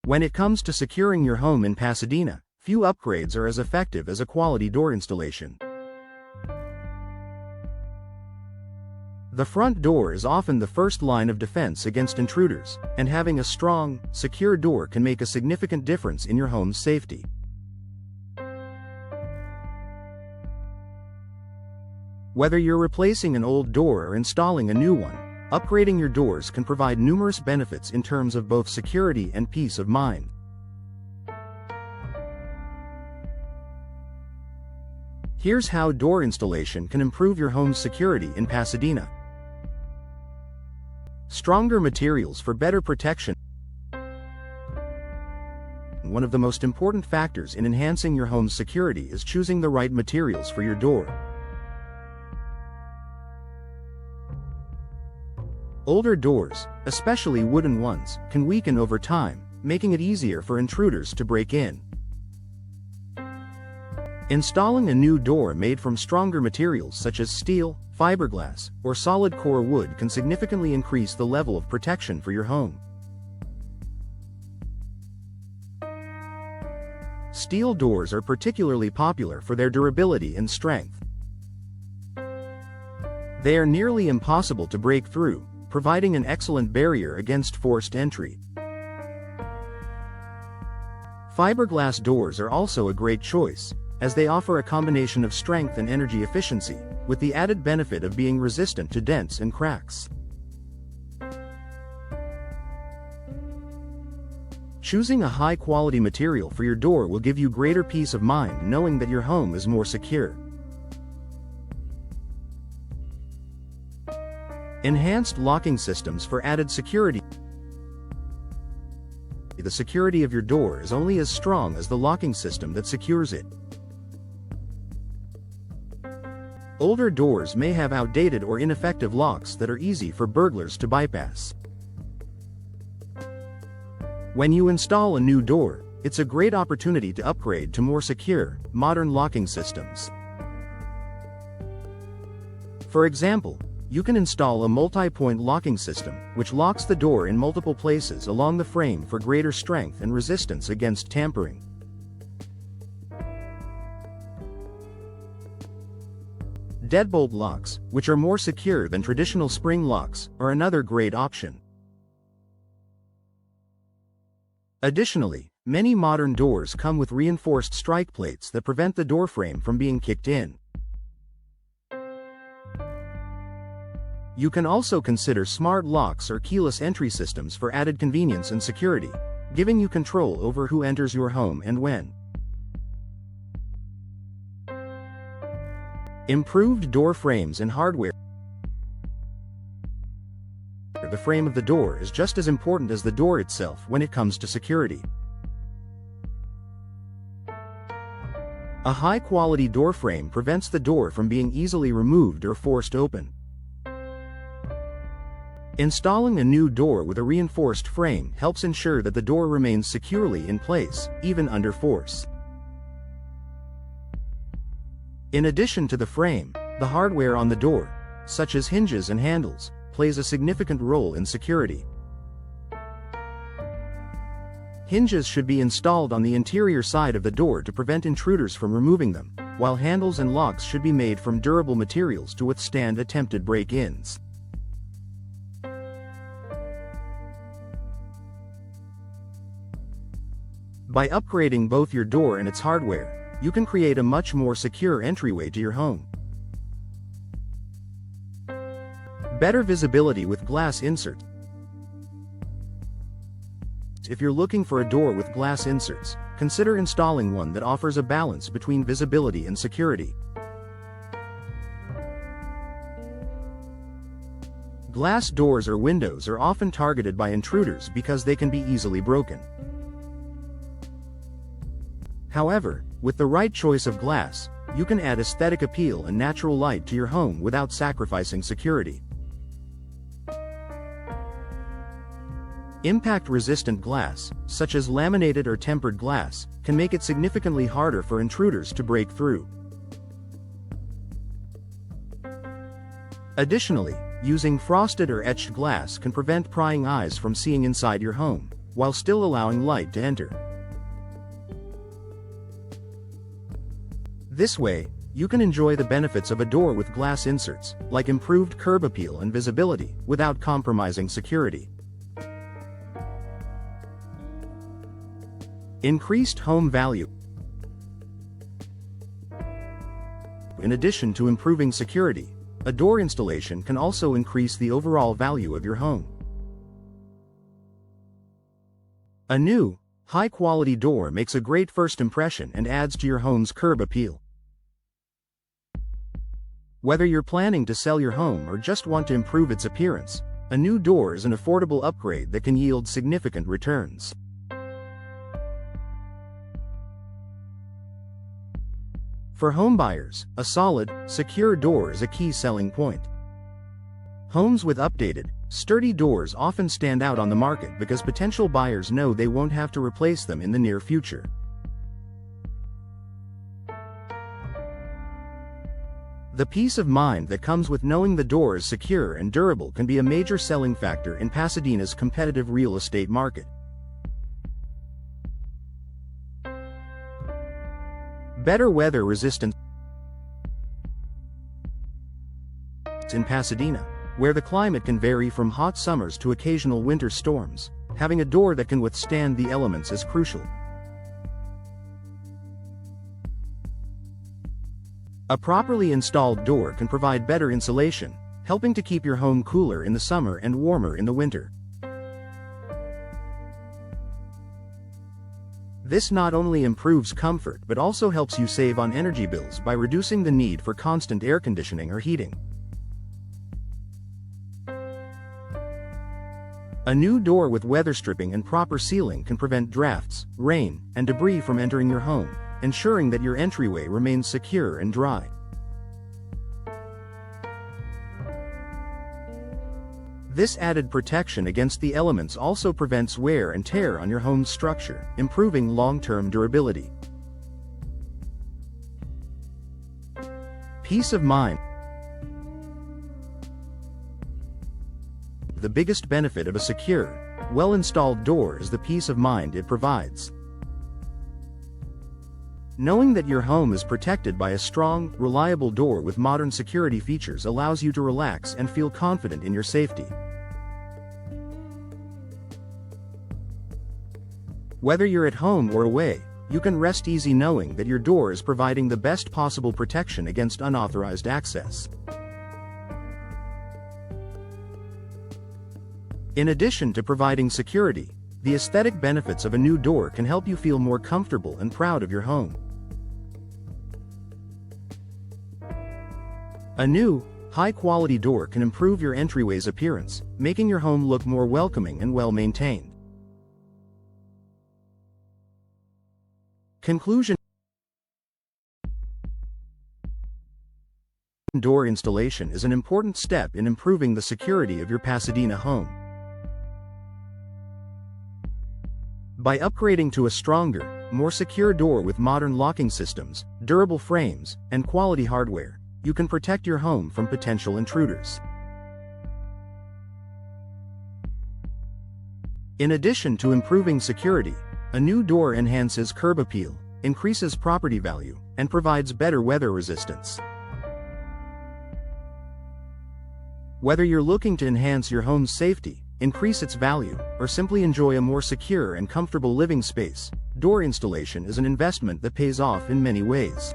When it comes to securing your home in Pasadena, few upgrades are as effective as a quality door installation. The front door is often the first line of defense against intruders, and having a strong, secure door can make a significant difference in your home's safety. Whether you're replacing an old door or installing a new one, upgrading your doors can provide numerous benefits in terms of both security and peace of mind. Here's how door installation can improve your home's security in Pasadena. Stronger materials for better protection. One of the most important factors in enhancing your home's security is choosing the right materials for your door. Older doors, especially wooden ones, can weaken over time, making it easier for intruders to break in. Installing a new door made from stronger materials such as steel, fiberglass, or solid core wood can significantly increase the level of protection for your home. Steel doors are particularly popular for their durability and strength. They are nearly impossible to break through, providing an excellent barrier against forced entry. Fiberglass doors are also a great choice, as they offer a combination of strength and energy efficiency, with the added benefit of being resistant to dents and cracks. Choosing a high-quality material for your door will give you greater peace of mind knowing that your home is more secure. Enhanced locking systems for added security. The security of your door is only as strong as the locking system that secures it. Older doors may have outdated or ineffective locks that are easy for burglars to bypass. When you install a new door, it's a great opportunity to upgrade to more secure, modern locking systems. For example, you can install a multi-point locking system, which locks the door in multiple places along the frame for greater strength and resistance against tampering. Deadbolt locks, which are more secure than traditional spring locks, are another great option. Additionally, many modern doors come with reinforced strike plates that prevent the door frame from being kicked in. You can also consider smart locks or keyless entry systems for added convenience and security, giving you control over who enters your home and when. Improved door frames and hardware. The frame of the door is just as important as the door itself when it comes to security. A high-quality door frame prevents the door from being easily removed or forced open. Installing a new door with a reinforced frame helps ensure that the door remains securely in place, even under force. In addition to the frame, the hardware on the door, such as hinges and handles, plays a significant role in security. Hinges should be installed on the interior side of the door to prevent intruders from removing them, while handles and locks should be made from durable materials to withstand attempted break-ins. By upgrading both your door and its hardware, you can create a much more secure entryway to your home. Better visibility with glass inserts. If you're looking for a door with glass inserts, consider installing one that offers a balance between visibility and security. Glass doors or windows are often targeted by intruders because they can be easily broken. However, with the right choice of glass, you can add aesthetic appeal and natural light to your home without sacrificing security. Impact-resistant glass, such as laminated or tempered glass, can make it significantly harder for intruders to break through. Additionally, using frosted or etched glass can prevent prying eyes from seeing inside your home, while still allowing light to enter. This way, you can enjoy the benefits of a door with glass inserts, like improved curb appeal and visibility, without compromising security. Increased home value. In addition to improving security, a door installation can also increase the overall value of your home. A new, high-quality door makes a great first impression and adds to your home's curb appeal. Whether you're planning to sell your home or just want to improve its appearance, a new door is an affordable upgrade that can yield significant returns. For homebuyers, a solid, secure door is a key selling point. Homes with updated, sturdy doors often stand out on the market because potential buyers know they won't have to replace them in the near future. The peace of mind that comes with knowing the door is secure and durable can be a major selling factor in Pasadena's competitive real estate market. Better weather resistance. In Pasadena, where the climate can vary from hot summers to occasional winter storms, having a door that can withstand the elements is crucial. A properly installed door can provide better insulation, helping to keep your home cooler in the summer and warmer in the winter. This not only improves comfort but also helps you save on energy bills by reducing the need for constant air conditioning or heating. A new door with weather stripping and proper sealing can prevent drafts, rain, and debris from entering your home, ensuring that your entryway remains secure and dry. This added protection against the elements also prevents wear and tear on your home's structure, improving long-term durability. Peace of mind. The biggest benefit of a secure, well-installed door is the peace of mind it provides. Knowing that your home is protected by a strong, reliable door with modern security features allows you to relax and feel confident in your safety. Whether you're at home or away, you can rest easy knowing that your door is providing the best possible protection against unauthorized access. In addition to providing security, the aesthetic benefits of a new door can help you feel more comfortable and proud of your home. A new, high-quality door can improve your entryway's appearance, making your home look more welcoming and well-maintained. Conclusion. Door installation is an important step in improving the security of your Pasadena home. By upgrading to a stronger, more secure door with modern locking systems, durable frames, and quality hardware, you can protect your home from potential intruders. In addition to improving security, a new door enhances curb appeal, increases property value, and provides better weather resistance. Whether you're looking to enhance your home's safety, increase its value, or simply enjoy a more secure and comfortable living space, door installation is an investment that pays off in many ways.